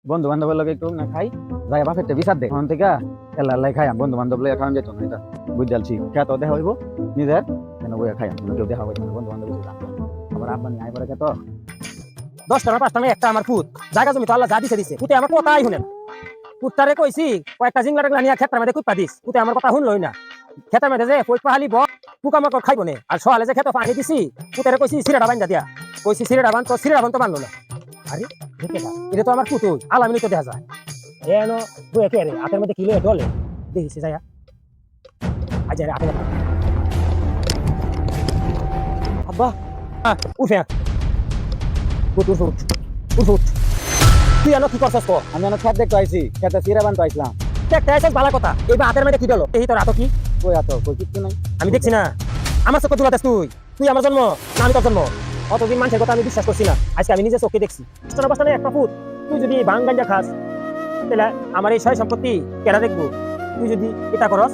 বন্ধু বান্ধবের লগে একটু না খাই যাই বাপেরটা বিচার দে ওখান থেকে এল্লাহ লাই খাই বন্ধু বান্ধব লগে খাওয়া যেত না এটা বুঝালছি খেত দেখা হইব নিজের কেন বইয়া খাই কেউ দেখা হইব বন্ধু বান্ধব আবার আপনার আয় পরে খেত 10 টাকা 5 টাকা একটা আমার পুত জায়গা জমি তো আল্লাহ যা দিছে দিছে পুতে আমার কথাই শুনে না পুত্তারে কইছি কয়েকটা জিংলা টাকলা নিয়ে ক্ষেত্রের মধ্যে কুইপা দিস পুতে আমার কথা শুনলই না ক্ষেতের মধ্যে যে পইপা হালিব পোকামাকড় খাইব নে আর সকালে যে ক্ষেত পানি দিছি পুতেরে কইছি সিরেটা বান্ধা দিয়া কইছি সিরেটা বান তো বানলো না আরে দেখে না এটা তো আমার পুত আলামিনি তো দেখা যায় এন বইয়া কে রে হাতের মধ্যে কিলো ডলে দেখিস যায়া আজ রে হাতে আব্বা উঠে উঠ উঠ উঠ উঠ উঠ তুই আনো কি করছস কো আমি অনেক খেত দেখতে আইছি খেতে চিরা বানতে আইছিলাম দেখতে আইছস ভালো কথা এইবার হাতের মধ্যে কি ডলো এই তোর হাত কি কই আতো কই কিছু নাই আমি দেখছি না আমার চোখে দুলাতেস তুই তুই আমার জন্ম না আমি তোর জন্ম অতদিন মানুষের কথা আমি বিশ্বাস করছি না আজকে আমি নিজে চোখে দেখছি ইস্টানা বাস্তানে একটা ফুট তুই যদি ভাঙ গাঞ্জা খাস তাহলে আমার এই সয় সম্পত্তি কেডা দেখবো তুই যদি এটা করস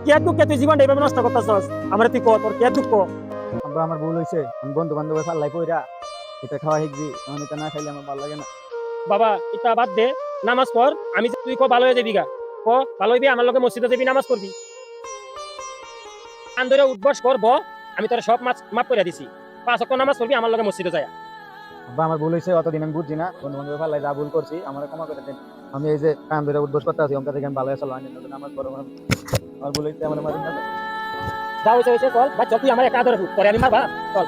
কে দুঃখে তুই জীবনটা এইভাবে নষ্ট করতেছস আমার তুই ক তোর কে দুঃখ আব্বা আমার ভুল হইছে আমি বন্ধু বান্ধবের পাল্লাই কইরা এটা খাওয়া শিখছি আমি এটা না খাইলে আমার ভালো লাগে না বাবা এটা বাদ দে নামাজ পড় আমি যে তুই ক ভালো হয়ে যাবি গা ক ভালো হইবি আমার লগে মসজিদে যাবি নামাজ পড়বি কান ধরে উঠবস করব আমি তোর সব মাফ করে দিছি 5 ওয়াক্ত নামাজ পড়বি আমার লগে মসজিদে যায় আব্বা আমার ভুল হইছে অতদিন আমি বুঝছি না বন্ধু বান্ধবের পাল্লাই যা ভুল করছি আমার ক্ষমা করে দেন আমি এই যে কান ধরে উঠবস করতে আছি ওমকা থেকে আমি ভালো আসলাম আমার বড় আমার ভুল হইছে আমার মারি না যা হইছে চল বা চল তুই আমার একা ধরে পরে আমি মারবা চল